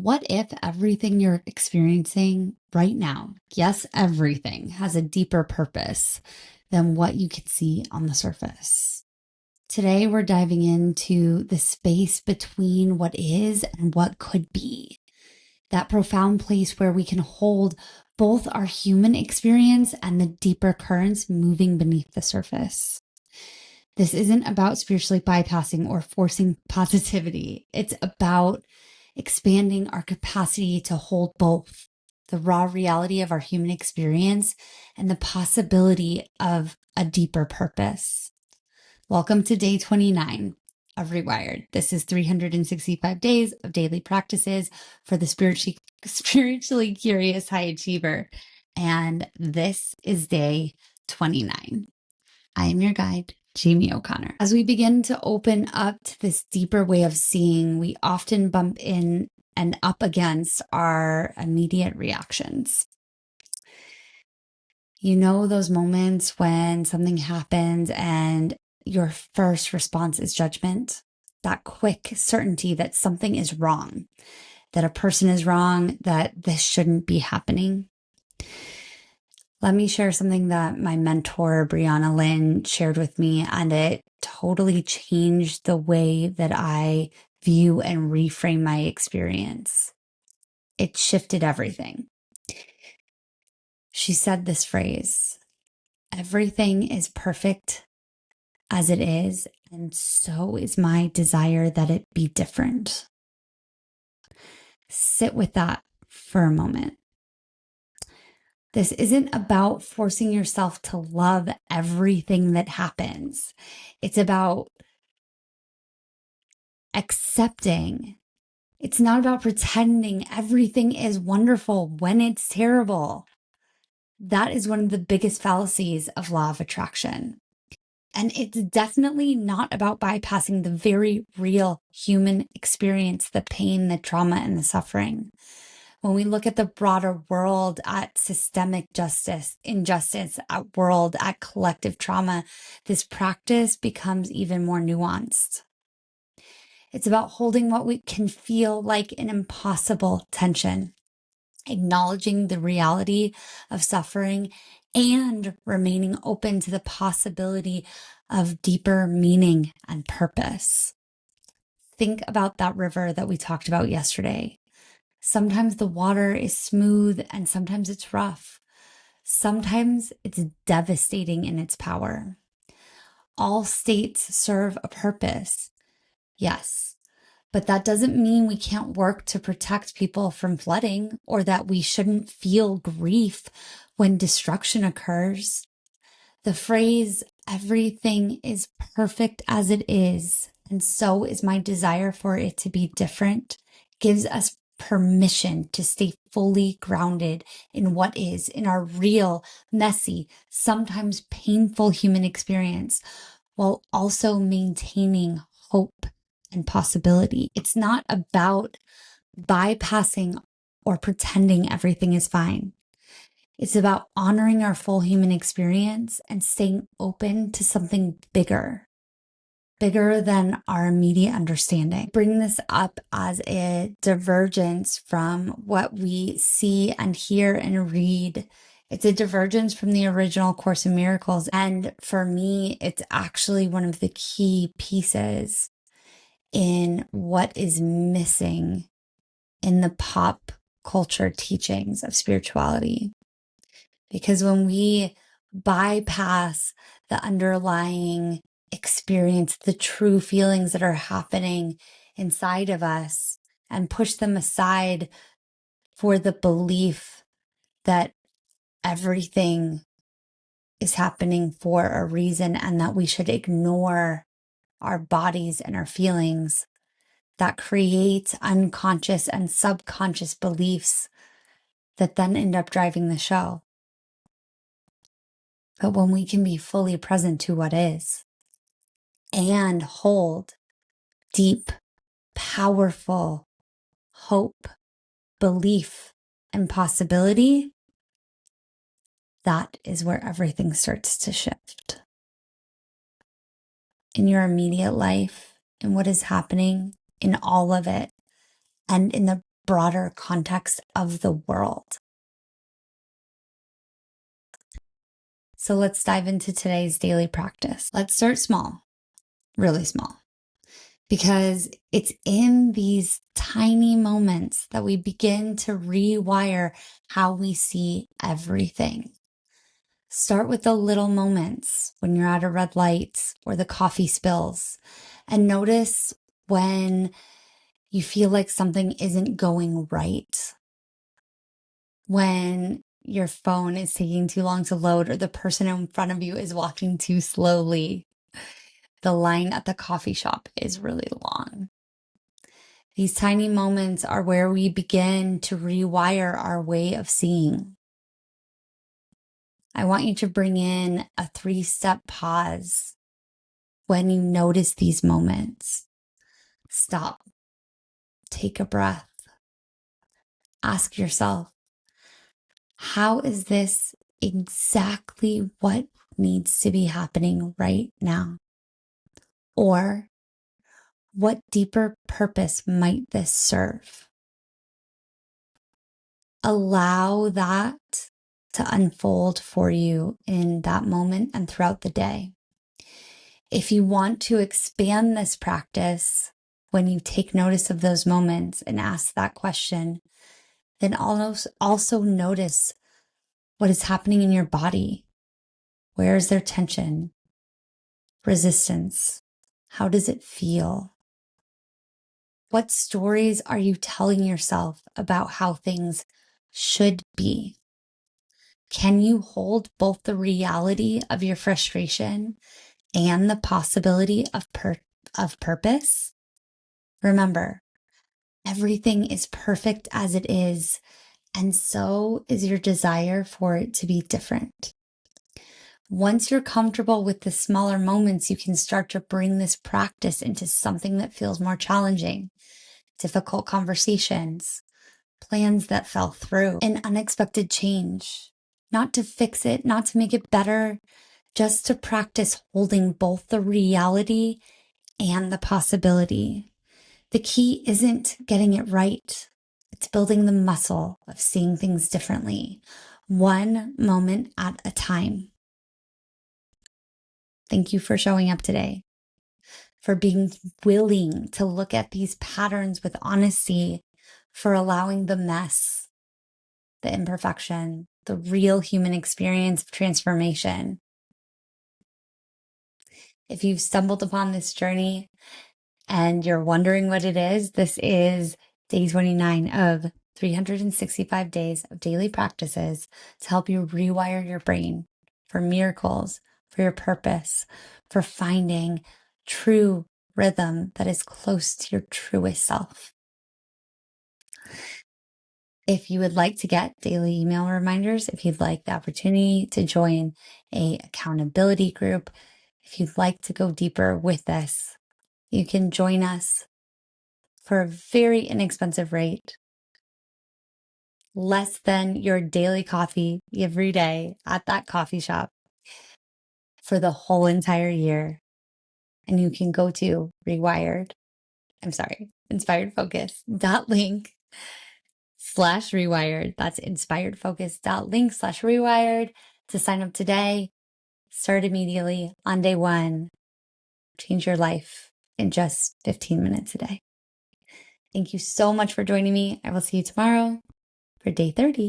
What if everything you're experiencing right now, yes, everything, has a deeper purpose than what you can see on the surface? Today, we're diving into the space between what is and what could be. That profound place where we can hold both our human experience and the deeper currents moving beneath the surface. This isn't about spiritually bypassing or forcing positivity. It's about expanding our capacity to hold both the raw reality of our human experience and the possibility of a deeper purpose. Welcome to day 29 of ReWired. This is 365 days of daily practices for the spiritually curious high achiever. And this is day 29. I am your guide, Jamie O'Connor. As we begin to open up to this deeper way of seeing, we often bump in and up against our immediate reactions. You know, those moments when something happens and your first response is judgment, that quick certainty that something is wrong, that a person is wrong, that this shouldn't be happening. Let me share something that my mentor, Brianna Lynn, shared with me, and it totally changed the way that I view and reframe my experience. It shifted everything. She said this phrase, "Everything is perfect as it is, and so is my desire that it be different." Sit with that for a moment. This isn't about forcing yourself to love everything that happens. It's about accepting. It's not about pretending everything is wonderful when it's terrible. That is one of the biggest fallacies of law of attraction. And it's definitely not about bypassing the very real human experience, the pain, the trauma, and the suffering. When we look at the broader world, at systemic justice, injustice, at world, at collective trauma, this practice becomes even more nuanced. It's about holding what we can feel like an impossible tension, acknowledging the reality of suffering and remaining open to the possibility of deeper meaning and purpose. Think about that river that we talked about yesterday. Sometimes the water is smooth and sometimes it's rough. Sometimes it's devastating in its power. All states serve a purpose. Yes, but that doesn't mean we can't work to protect people from flooding or that we shouldn't feel grief when destruction occurs. The phrase, "everything is perfect as it is, and so is my desire for it to be different," gives us permission to stay fully grounded in what is, in our real, messy, sometimes painful human experience, while also maintaining hope and possibility. It's not about bypassing or pretending everything is fine. It's about honoring our full human experience and staying open to something bigger than our immediate understanding. Bring this up as a divergence from what we see and hear and read. It's a divergence from the original Course in Miracles. And for me, it's actually one of the key pieces in what is missing in the pop culture teachings of spirituality. Because when we bypass the underlying experience, the true feelings that are happening inside of us, and push them aside for the belief that everything is happening for a reason and that we should ignore our bodies and our feelings, that creates unconscious and subconscious beliefs that then end up driving the show. But when we can be fully present to what is and hold deep, powerful hope, belief, and possibility, that is where everything starts to shift. In your immediate life, in what is happening, in all of it, and in the broader context of the world. So let's dive into today's daily practice. Let's start small, really small, because it's in these tiny moments that we begin to rewire how we see everything. Start with the little moments when you're at a red light or the coffee spills, and notice when you feel like something isn't going right. When your phone is taking too long to load or the person in front of you is walking too slowly. The line at the coffee shop is really long. These tiny moments are where we begin to rewire our way of seeing. I want you to bring in a 3-step pause when you notice these moments. Stop. Take a breath. Ask yourself, how is this exactly what needs to be happening right now? Or what deeper purpose might this serve? Allow that to unfold for you in that moment and throughout the day. If you want to expand this practice, when you take notice of those moments and ask that question, then also notice what is happening in your body. Where is there tension, resistance? How does it feel? What stories are you telling yourself about how things should be? Can you hold both the reality of your frustration and the possibility of purpose? Remember, everything is perfect as it is, and so is your desire for it to be different. Once you're comfortable with the smaller moments, you can start to bring this practice into something that feels more challenging, difficult conversations, plans that fell through, an unexpected change. Not to fix it, not to make it better, just to practice holding both the reality and the possibility. The key isn't getting it right. It's building the muscle of seeing things differently, one moment at a time. Thank you for showing up today, for being willing to look at these patterns with honesty, for allowing the mess, the imperfection, the real human experience of transformation. If you've stumbled upon this journey and you're wondering what it is, this is day 29 of 365 days of daily practices to help you rewire your brain for miracles, for your purpose, for finding true rhythm that is close to your truest self. If you would like to get daily email reminders, if you'd like the opportunity to join an accountability group, if you'd like to go deeper with this, you can join us for a very inexpensive rate, less than your daily coffee every day at that coffee shop for the whole entire year. And you can go to inspiredfocus.link/rewired. That's inspiredfocus.link/rewired to sign up today. Start immediately on day one. Change your life in just 15 minutes a day. Thank you so much for joining me. I will see you tomorrow for day 30.